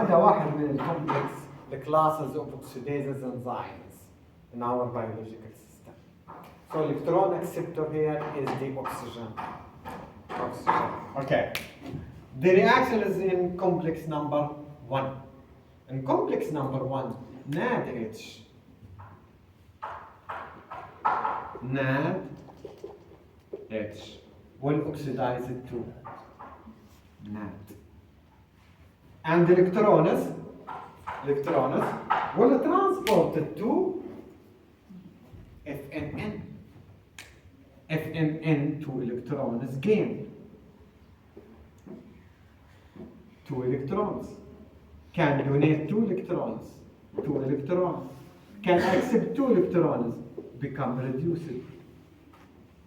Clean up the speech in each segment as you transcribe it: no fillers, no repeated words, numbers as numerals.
وهذا واحد من الكومبلكس the classes of oxidases enzymes in our biological system. So electron acceptor here is the oxygen. Okay. The reaction is in complex number 1. In complex number 1, NADH will oxidize it to NAD. And electrons will transport it to FNN. FNN, 2 electrons gain. 2 electrons. Can donate 2 electrons. 2 electrons. Can accept 2 electrons. Become reduced.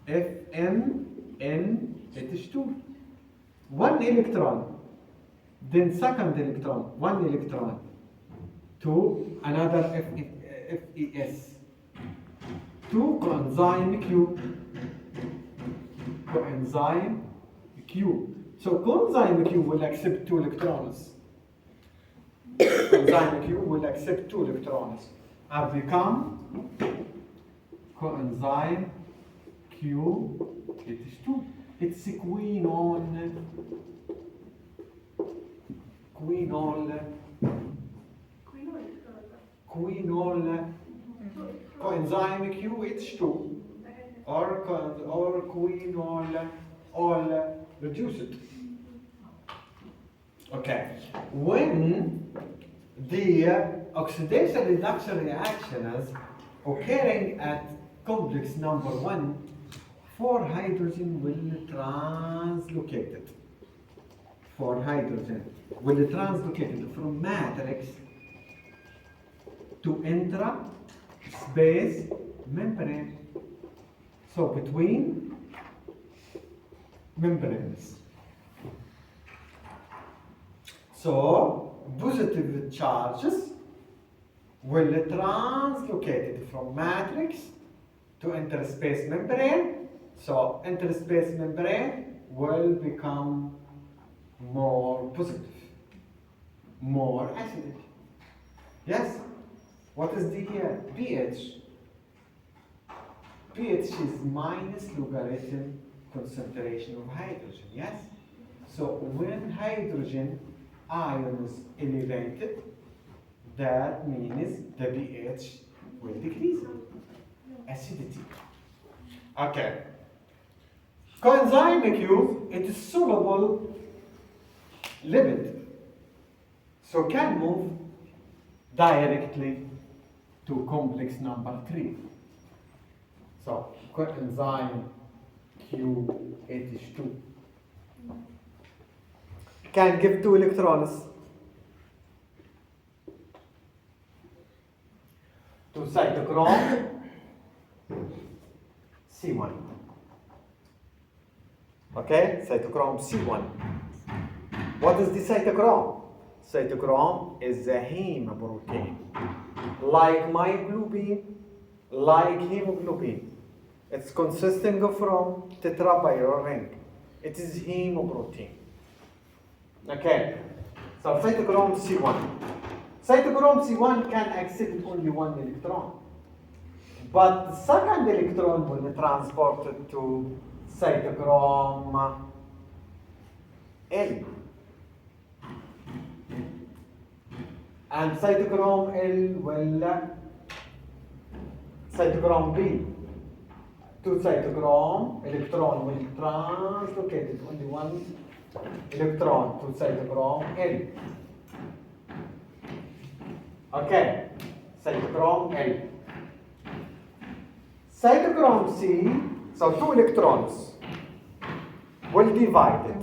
FNNH2. 1 electron. Then second electron, 1 electron. To another FES. 2 coenzyme Q. Coenzyme Q. So coenzyme Q will accept 2 electrons. Coenzyme Q will accept 2 electrons and become coenzyme QH2. It's a quinol. Coenzyme QH2 or quinol all reduced. Okay. When the oxidation reduction reaction is occurring at complex number 1, 4 hydrogen will translocate it. 4 hydrogen will translocate it from matrix to intra-space membrane. So between membranes. So positive charges will translocate it from matrix to interspace membrane. So interspace membrane will become more positive, more acidic. Yes? What is the pH? pH is minus logarithm concentration of hydrogen. Yes? So when hydrogen ion is elevated, that means the pH will decrease. Acidity. Okay. Coenzyme Q, it is soluble lipid, so can move directly to complex number 3. So coenzyme QH2 can give 2 electrons to cytochrome C1. Okay, cytochrome C1. What is the cytochrome? Cytochrome is a heme protein, like myoglobin, like hemoglobin. It's consisting from tetrabyral ring. It is heme protein. Okay, so cytochrome C1. Cytochrome C1 can accept only 1 electron, but the second electron will be transported to cytochrome L. And cytochrome L will cytochrome B to cytochrome electron will translocate it only 1 electron to cytochrome L. Okay, cytochrome L. Cytochrome C, so 2 electrons will divide it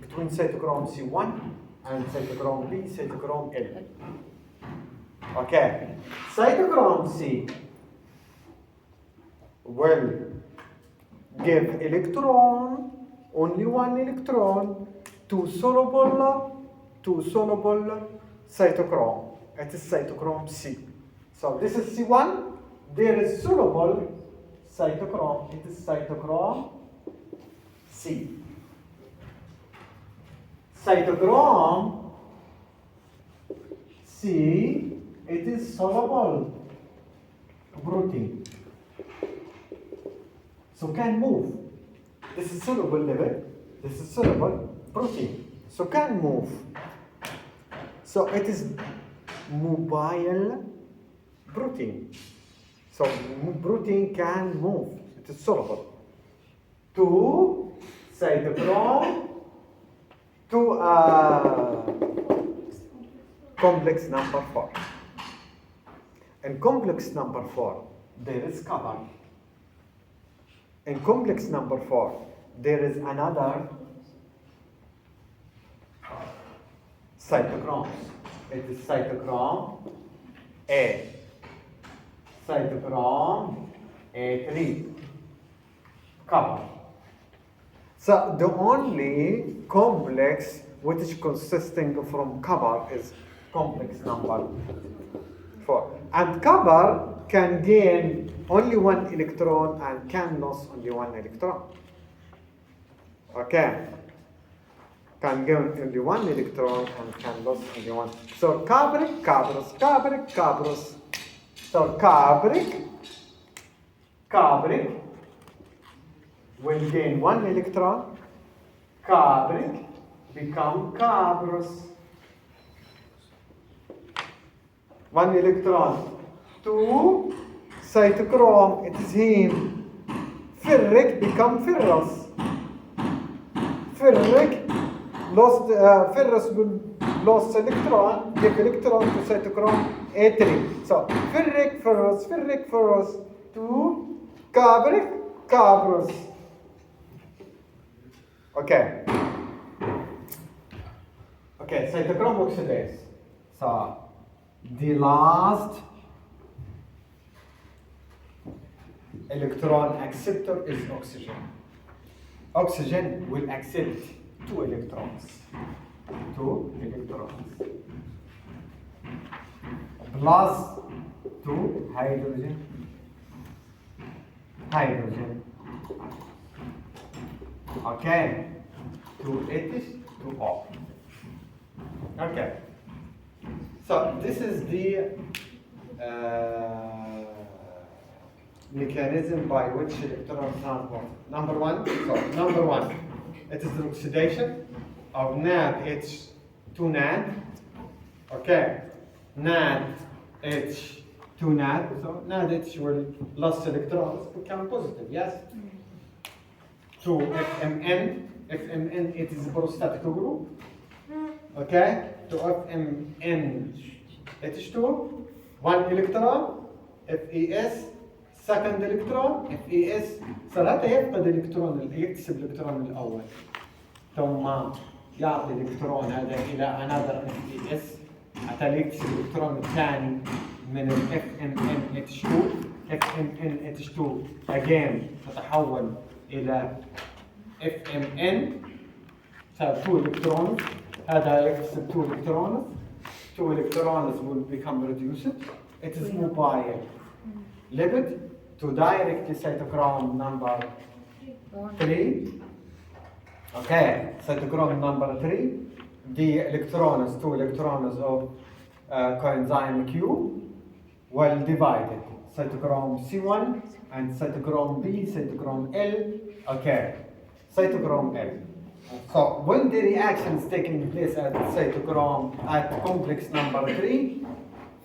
between cytochrome C1 and cytochrome B, cytochrome L. Okay, cytochrome C will give electron, only 1 electron, to soluble cytochrome. It is cytochrome C. So this is C1. There is soluble cytochrome. It is cytochrome C. Cytochrome C, it is soluble protein. So can move. This is soluble lipid. This is soluble protein. So can move. So it is mobile protein. So protein can move. It is soluble. To cytochrome to complex number 4. In complex number 4, there is carbon. In complex number 4, there is another cytochrome. It is cytochrome A. Cytochrome A3. Carbon. So the only complex which is consisting from copper is complex number 4. And copper can gain only 1 electron and can lose only 1 electron. Okay. Can gain only 1 electron and can lose only 1. So cupric, cuprous, cupric, cuprous. So cupric will gain 1 electron. Cupric become cuprous. 1 electron. 2 cytochrome, it is heme. Ferric become ferrous. Ferric lost ferrous will lost electron, give electron to cytochrome A3. So ferric, ferrous, 2 cupric, cuprous. Okay. Okay, cytochrome oxidase. So the last electron acceptor is oxygen. Oxygen will accept 2 electrons. 2 electrons. Plus 2 hydrogen. Okay. 2 H, 2 O. Okay. So this is the mechanism by which electrons transport. Number one, it is the oxidation of NADH to NAD. Okay, NADH to NAD. So NADH will lose electrons, become positive. Yes. To FMN. FMN, it is a prostatic group. Okay, to FMN H2, 1 electron, FES, second electron, FES، صار حتى يفقد الإلكترون، يكتسب الإلكترون الأول، ثم يعطي الإلكترون هذا إلى another FES حتى يكتسب الإلكترون الثاني من ال FMN H2. FMN H2 again تتحول إلى FMN، صار 2 electrons. هذا يكتسب 2 electrons. 2 electrons will become reduced. It is mobile lipid to directly cytochrome number 3. Okay, cytochrome number 3. The electrons, 2 electrons of coenzyme Q, well divided. Cytochrome C1 and cytochrome B, cytochrome L. Okay, cytochrome L. So when the reaction is taking place at cytochrome at complex number 3,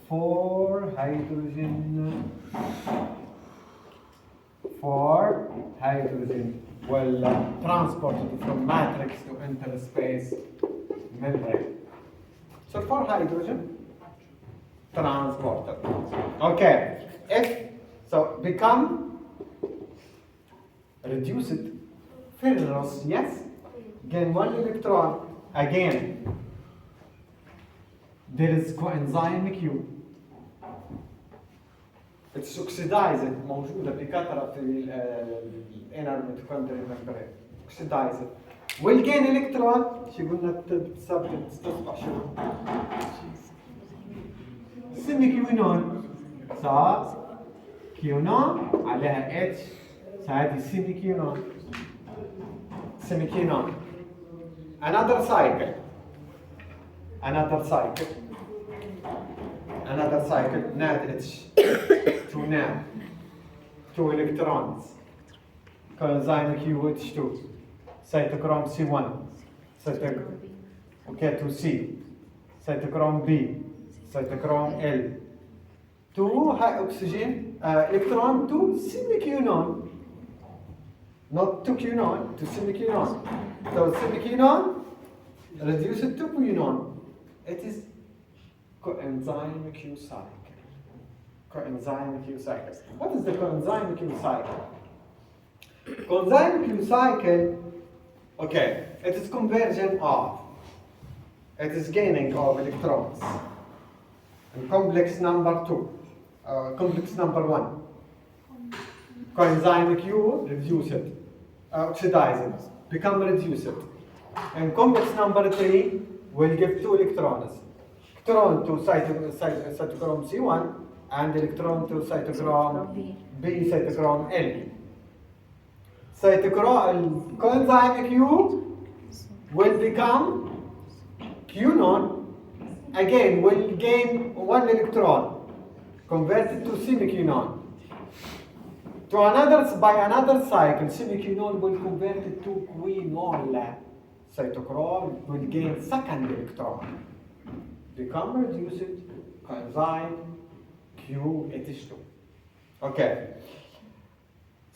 4 hydrogen will transported from matrix to interspace membrane. So 4 hydrogen transported. Okay, so become reduced ferrous, yes. Gain 1 electron again. There is coenzyme Q. It's oxidized موجودة بكثرة في الانر mitochondrial membrane. Oxidized. Will gain electron. شو قلنا تستصبح شو؟ سمي كيونون. صح؟ كيونون عليها H. هذه سمي كيونون. سمي كيونون. Another cycle. another cycle, NADH, 2 NAD, 2 electrons, coenzyme QH2, cytochrome C1, okay, to C, cytochrome B, cytochrome L, 2 high oxygen electron to semiquinone, not to quinone, to semiquinone. So semiquinone reduce it to quinone. It is coenzyme Q cycle. Coenzyme Q cycle. What is the coenzyme Q cycle? Coenzyme Q cycle, okay, it is conversion of, it is gaining of electrons. And complex number 2, complex number 1. Coenzyme Q, reduce it, oxidize it, become reduced. And complex number 3 will give 2 electrons. Electron to cytochrome C1 and electron to cytochrome B, cytochrome L. Coenzyme Q will become quinone, again will gain 1 electron, converted to semiquinone. By another cycle, semiquinone will convert it to quinol. Cytochrome will gain 2nd electron, become reduced, coenzyme QH2. Okay.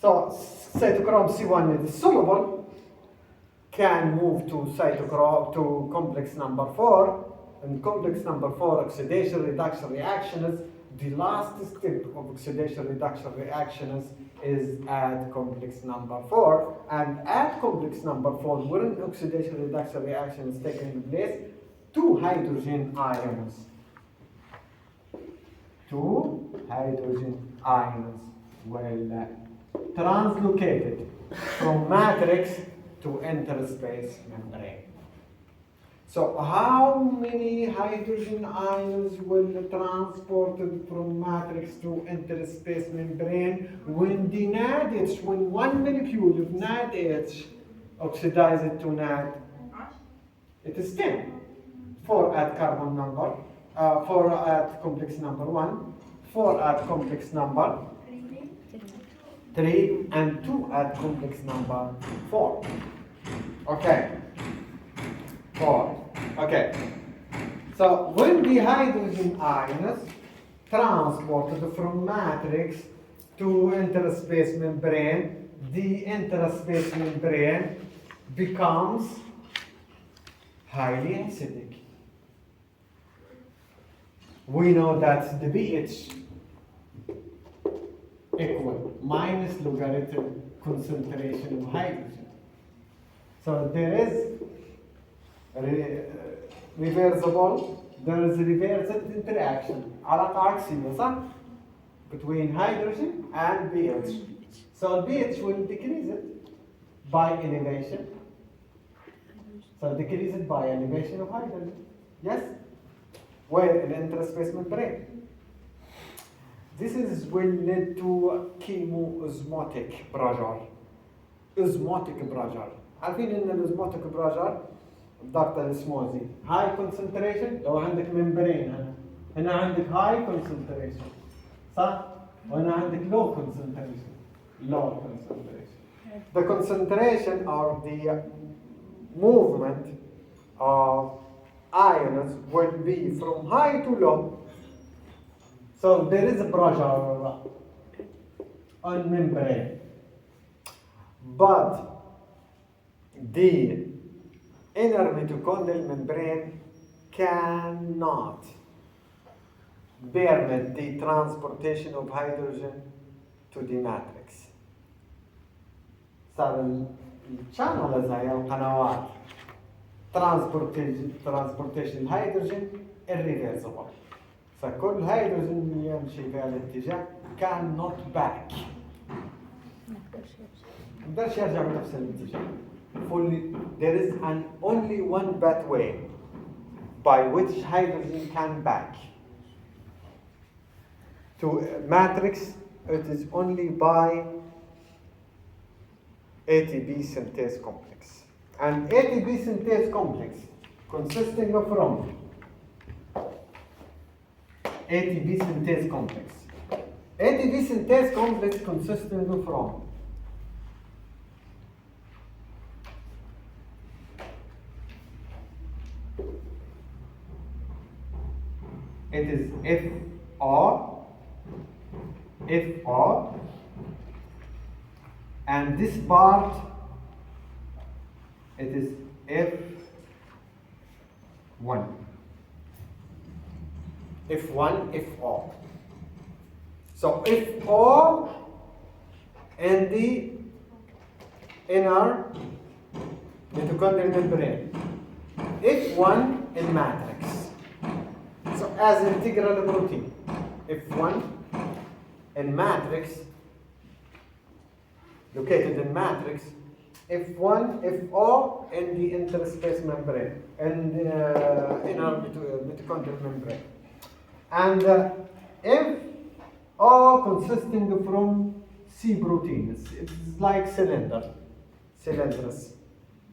So cytochrome C1 is soluble, can move to complex number 4, and complex number 4 oxidation reduction reactions. The last step of oxidation reduction reactions is at complex number 4, and at complex number 4, when oxidation reduction reaction is taking place, 2 hydrogen ions. 2 hydrogen ions will translocated from matrix to interspace membrane. So how many hydrogen ions will be transported from matrix to interspace membrane when the NADH, when 1 molecule of NADH oxidizes to NAD? It is 10. 4 at carbon number, 4 at complex number 1, 4 at complex number 3, and 2 at complex number 4. Okay. 4. Okay. So when the hydrogen ions transported from matrix to interspace membrane, the interspace membrane becomes highly acidic. We know that the pH equal minus logarithm concentration of hydrogen. So there is reversible, there is reversible interaction, علاقة عكسية صح? Between hydrogen and pH. So pH will decrease it by elevation. So decrease it by elevation of hydrogen. Yes? Where in the interspace membrane. This will lead to chemoosmotic pressure. Osmotic pressure. عارفين ان الاسموتيك بريشر الضغط الاسموزي هاي كونسنتريشن. لو عندك ممبرين هنا عندك هاي كونسنتريشن صح؟ وهنا عندك لو كونسنتريشن. The concentration or the movement of ions will be from high to low. So there is a pressure on membrane, but the inner mitochondrial membrane cannot permit the transportation of hydrogen to the matrix. صار الشانلز هاي القنوات transportation hydrogen irreversible. فكل هيدروجين يمشي في الاتجاه cannot back. ما يقدرش يرجع بنفس الاتجاه. There is only one pathway by which hydrogen can back to matrix. It is only by ATP synthase complex. And ATP synthase complex consisting of from ATP synthase complex. ATP synthase complex consisting from it is FR, and this part it is F1, FR. So FR in the inner mitochondrial membrane, F1 in matrix. So as integral protein, F1 in matrix, located in matrix, F1, FR in the interspace membrane, and inner mitochondrial membrane. And FR consisting from C proteins. It's like cylinders,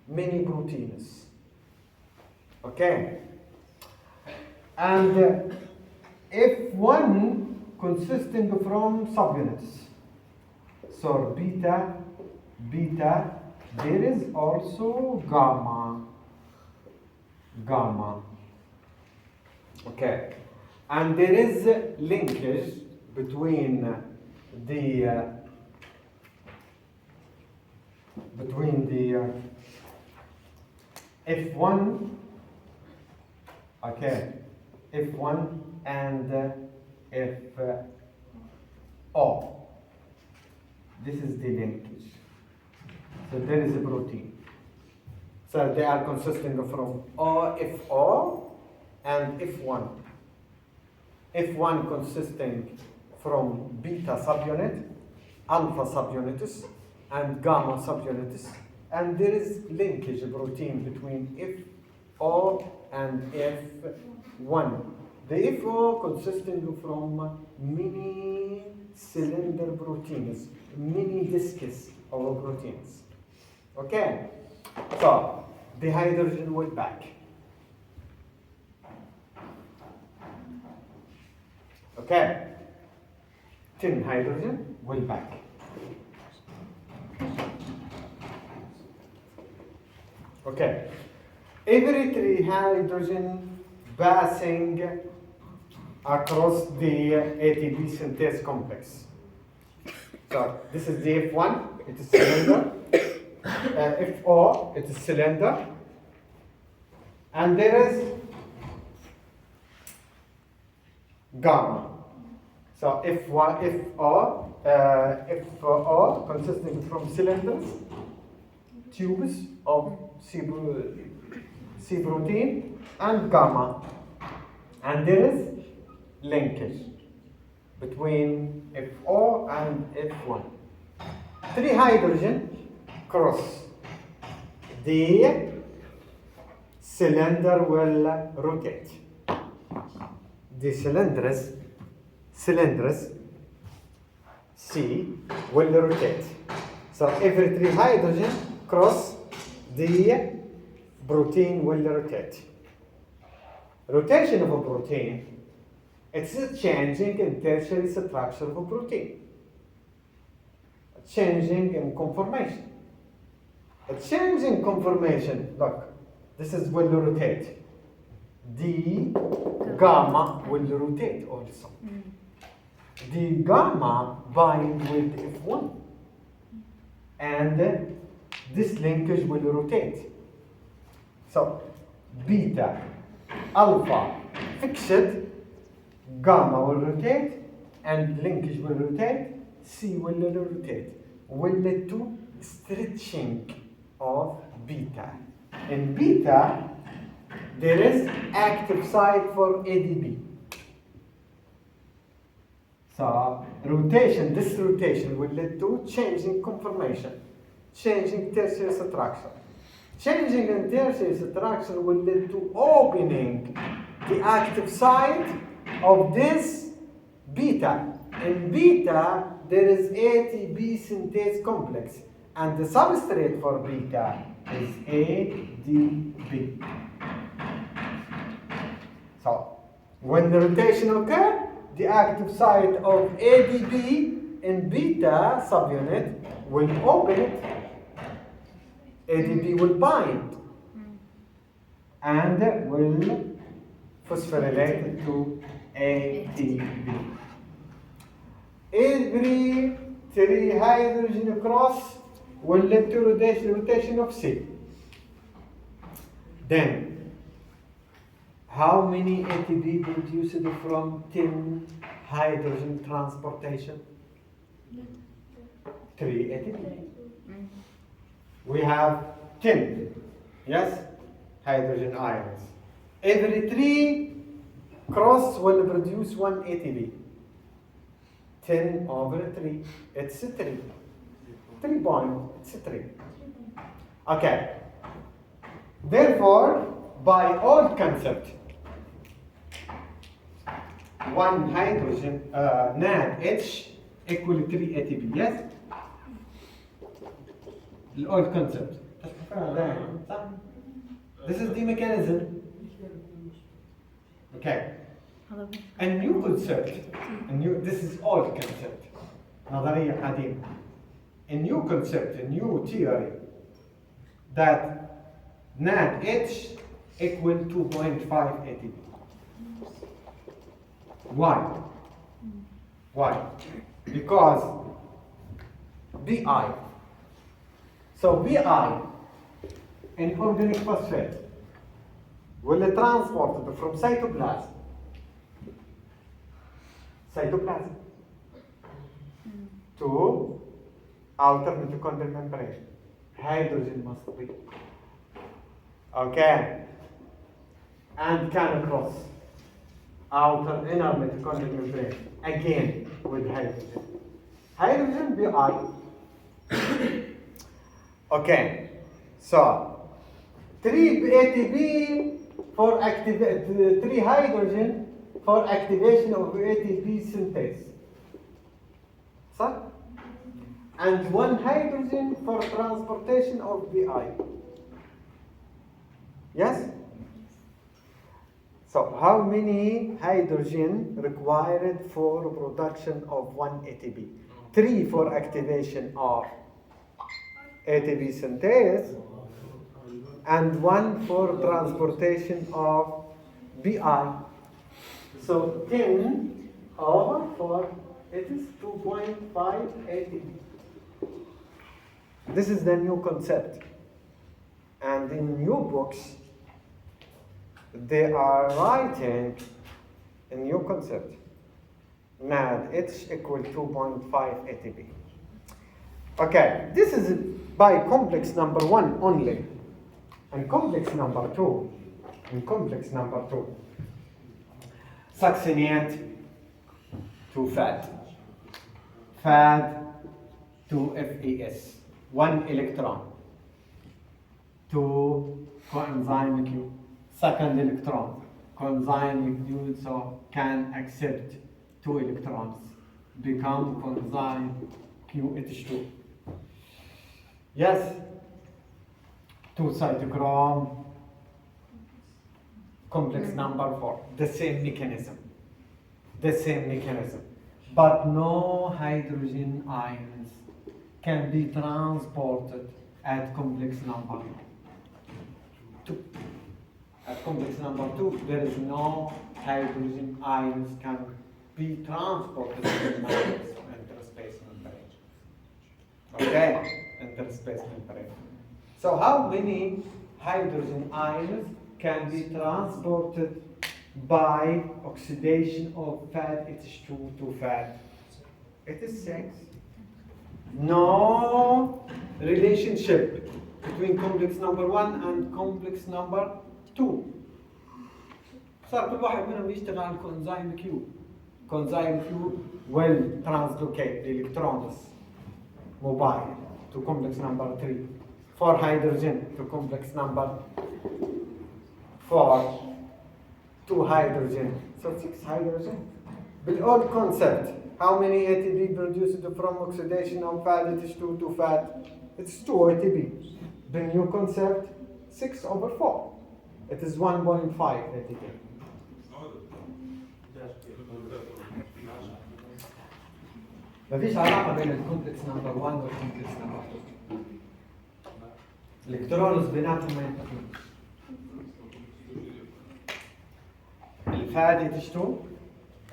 many proteins. Okay. And F1 consisting from subunits. So beta, there is also gamma. Okay. And there is linkage between the F1, okay, F1 and FO. This is the linkage. So there is a protein. So they are consisting from FO and F1. F1 consisting from beta subunit, alpha subunitis, and gamma subunitis. And there is linkage protein between FO and F1. The FO consisting from mini cylinder proteins, mini discs of proteins. Okay? So, the hydrogen will back. Okay? 10 hydrogen will back. Okay. Every 3 hydrogen passing across the ATP synthase complex. So this is the F1, it is cylinder. FO, it is cylinder. And there is gamma. So FO consisting from cylinders, tubes of C protein, and gamma. And there is linkage between FO and F1. 3 hydrogen cross. The cylinder will rotate. The cylinders C will rotate. So every 3 hydrogen cross, the protein will rotate. Rotation of a protein, it's a changing in tertiary structure of a protein. A changing in conformation. A change in conformation, look, this is will rotate. The gamma will rotate also. The gamma bind with F1. And this linkage will rotate. So, beta, alpha, fixed, gamma will rotate, and linkage will rotate, C will rotate, will lead to stretching of beta. In beta, there is active site for ADP. So rotation, this rotation will lead to changing conformation, changing tertiary structure. Changing in tertiary structure will lead to opening the active site of this beta. In beta, there is ATP synthase complex, and the substrate for beta is ADP. So, when the rotation occurs, the active site of ADP in beta subunit will open it. ADP will bind and will phosphorylate it to ATP. Every 3 hydrogen cross will lead to rotation of C. Then, how many ATP produced from 10 hydrogen transportation? 3 ATP. We have 10, yes, hydrogen ions. Every 3 cross will produce 1 ATP. 10 over 3, it's 3. 3 point, it's 3. Okay. Therefore, by old concept, 1 hydrogen NADH equal 3 ATP, yes? The old concept. This is the mechanism. Okay. A new concept, this is old concept. نظرية قديمة. A new concept, a new theory that NADH equal 2.5 ATP. Why? Why? Because BI. So BI in organic phosphate will transport from cytoplasm to outer mitochondrial membrane. Hydrogen must be. Okay. And can cross outer inner mitochondrial membrane again with hydrogen. Hydrogen BI. Okay. So 3 ATP for 3 hydrogen for activation of ATP synthase. So, and 1 hydrogen for transportation of BI. Yes? So, how many hydrogen required for production of 1 ATP? 3 for activation of ATP synthase, and 1 for transportation of BI. So 10 over 4, it is 2.5 ATP. This is the new concept. And in new books, they are writing a new concept. NADH equal 2.5 ATP. Okay, this is by complex number 1 only. And complex number 2, succinate to fat, fat to FAS, 1 electron to coenzyme Q, second electron, coenzyme Q, so can accept 2 electrons, become coenzyme QH2. Yes, 2 cytochrome, complex number 4, the same mechanism, but no hydrogen ions can be transported at complex number 2. At complex number 2, there is no hydrogen ions can be transported in interspace membrane. Okay, interspace membrane. So how many hydrogen ions can be transported by oxidation of fat H2 to fat? It is 6. No relationship between complex number 1 and complex number 2. صار كل واحد منهم يشتغل على الكونزايم Q. Coenzyme Q will translocate the electrons mobile to complex number 3. 4 hydrogen to complex number 4, 2 hydrogen, so 6 hydrogen. بالold concept, how many ATP produced from oxidation of fat H2 to fat? It's 2 ATP. The new concept, 6 over 4. It is 1.5 ATP. ما فيش علاقة بين الكومبلكس نمبر 1 والكومبلكس نمبر 2. الالكترونز بيناتهم ما ينتقلوش. الفادي تشتو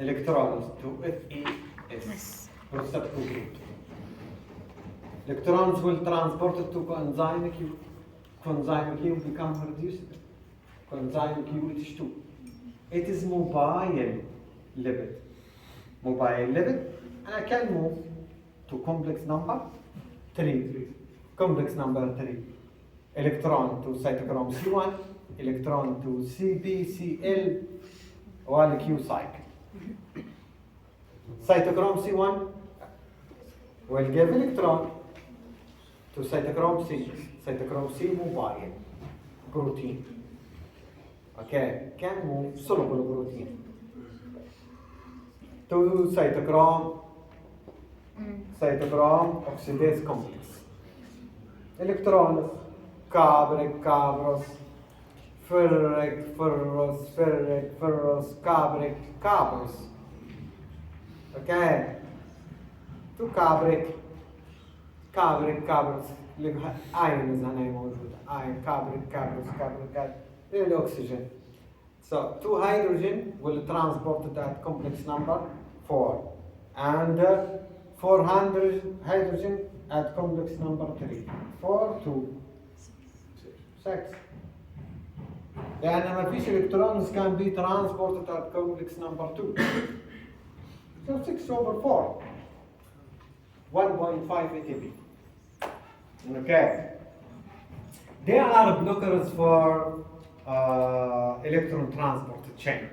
الكترونز تو FES بروستاتيك جروب. Electrons will transport to coenzyme Q. Coenzyme Q become reduced. Coenzyme Q H2. It is mobile lipid. Mobile lipid, and I can move to complex number 3. Complex number 3. Electron to cytochrome C1, electron to CBCl, while Q cycle. Cytochrome C1 will give electron to cytochrome C. Cytochrome C mobile protein. Okay, can move soluble protein to cytochrome oxidase complex. Electrons cabric, cabros, ferric, ferrous, ferric, ferrous, cabric, cabros. Okay, to cabric, cabros. Ions هنا موجودة. Ion, cabric, cabros, cabric, oxygen. So 2 hydrogen will transport at complex number 4, and 400 hydrogen at complex number 3. 4 to 6. لأن ما فيش electrons can be transported at complex number 2. So 6/4. 1.5 ATP. Okay. They are blockers for electron transport chain.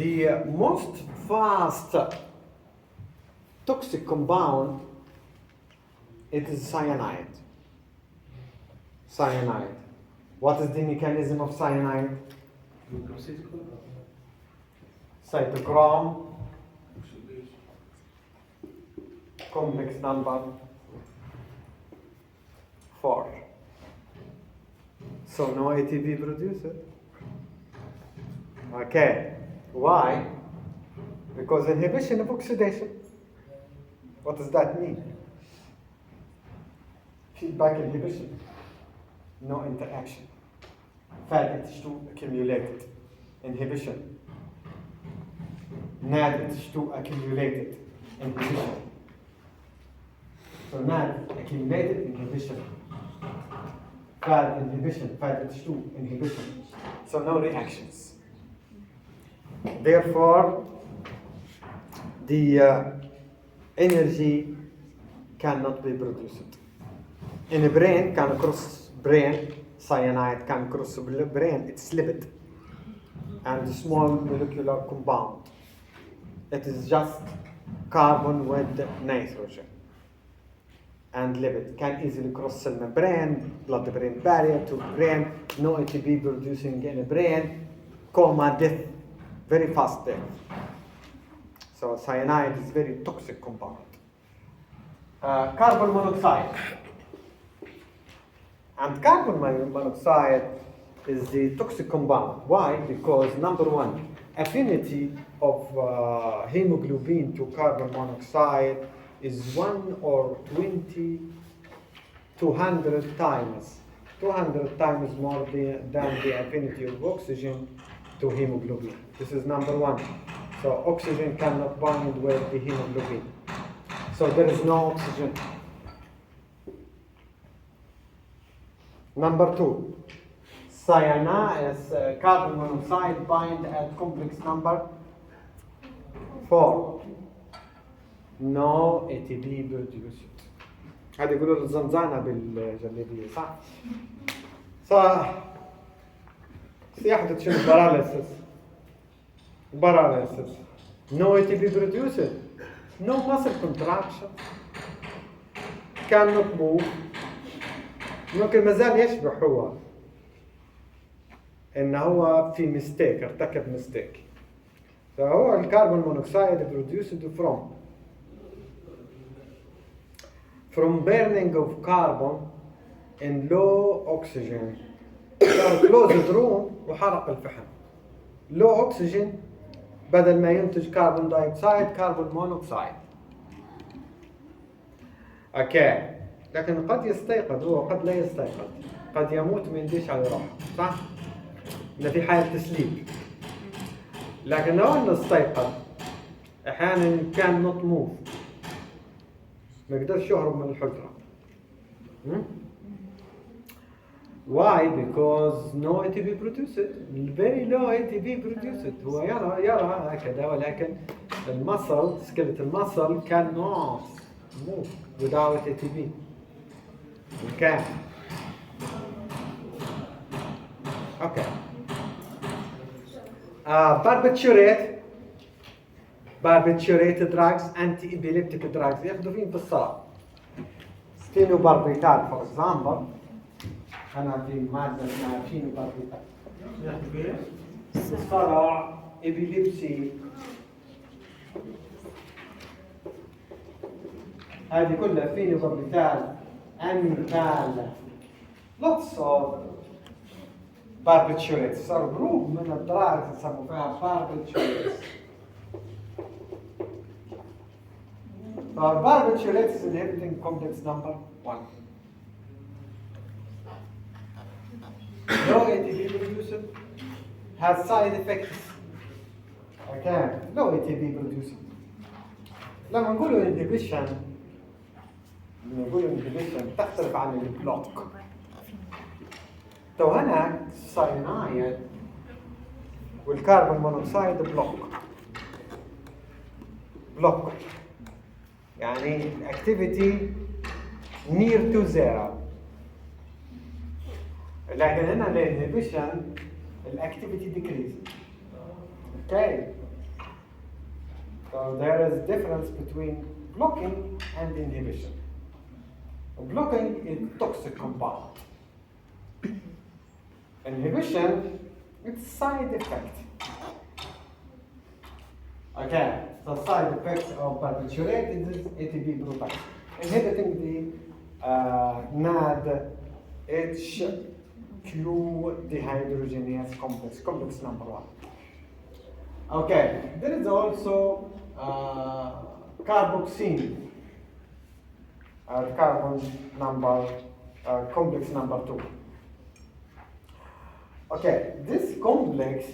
The most fast toxic compound, it is cyanide. Cyanide. What is the mechanism of cyanide? Cytochrome complex number 4. So no ATP producer. Okay. Why? Because inhibition of oxidation. What does that mean? Feedback inhibition. No interaction. Fatty H2 accumulated. Inhibition. NAD H2 accumulated. Inhibition. So NAD accumulated inhibition. Fat inhibition, fat H2 inhibition. So no reactions. Therefore, the energy cannot be produced. In a brain, can cross brain, cyanide can cross brain, it's lipid. And small molecular compound. It is just carbon with nitrogen. And lipid can easily cross cell membrane, blood-brain barrier to brain, no ATP producing in a brain, coma, death, very fast death. So cyanide is very toxic compound. Carbon monoxide. And carbon monoxide is the toxic compound. Why? Because number 1, affinity of hemoglobin to carbon monoxide is 1 or 20 to 100 times. 200 times more than the affinity of oxygen to hemoglobin. This is number 1. So oxygen cannot bind with the hemoglobin. So there is no oxygen. Number 2, cyanide, carbon monoxide bind at complex number 4. No ATP produced. هذا يقولوا الزنزانة بالجليبية صح؟ صح. يحدث شنو paralysis. No ATP produced. No muscle contraction. Cannot move. ممكن مازال يشبه هو إن هو في ميستيك ارتكب ميستيك. فهو الكربون مونوكسيد produced from burning of carbon in low oxygen. closed room وحرق الفحم. low oxygen بدل ما ينتج كربون دايوكسيد كربون مونوكسيد. اوكي، لكن قد يستيقظ هو قد لا يستيقظ، قد يموت ما ينديش على روحه، صح؟ إنه في حالة تسليم. لكن لو انه استيقظ احيانا كان نوت موف، ما يقدرش يهرب من الحجرة. Why? Because no ATP produced. Very low ATP produced. هو يرى هكذا، ولكن المسل skeletal muscle cannot move without ATP. Okay. Okay. Barbiturate drugs, anti-epileptic drugs ياخذوا فين بالصلاة. فينوباربيتال for example. أنا في مادة اسمها فينوباربيتال. صرع، إبيليبسي. هذه كلها فينوباربيتال، أميتال. Lots of barbiturates. صار جروب من الدراجز يسموا فيها barbiturates. Barbiturates is inhibiting complex number 1. Low ATP producing has side effects. Okay, low ATP producing. لما نقولوا inhibition تختلف عن البلوك. تو هنا الساينايد والكربون مونوكسيد بلوك يعني activity near to zero. لكن هنا الانهبيشن الاكتيفيتي decrease. Okay. So there is difference between blocking and inhibition. Blocking is toxic compound. Inhibition, it's side effect. Okay, so side effects of barbiturate is ATP production, inhibiting the NADH2 dehydrogenase complex number 1. Okay, there is also carboxyl, carbon number complex number 2. Okay, this complex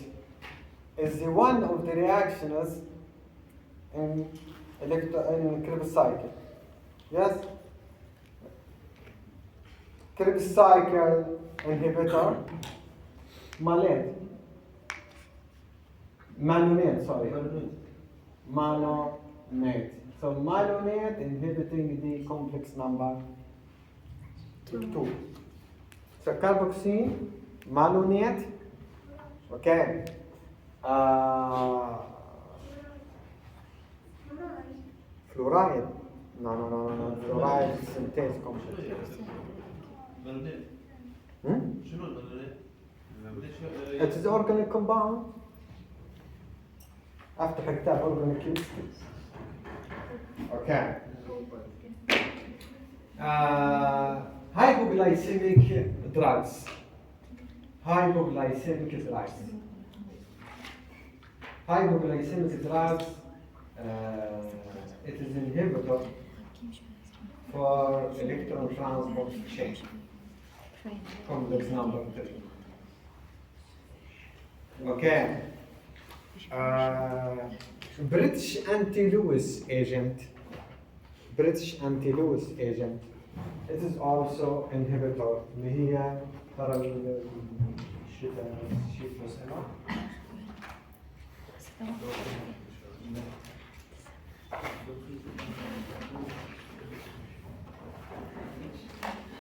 is the one of the reactions in Krebs cycle. Yes? Krebs cycle inhibitor, malonate, So malonate inhibiting the complex number 2. So carboxyl, malonate, okay. Fluoride. No. Fluoride synthase complex. It is organic compound. أفتح كتاب organic chemistry. Okay. Hypoglycemic drugs. Hypoglycemic drugs. It is inhibitor for electron transport chain. Complex number 3. Okay. British anti-Lewis agent. It is also inhibitor. اللي هي ترى الشيء اسمه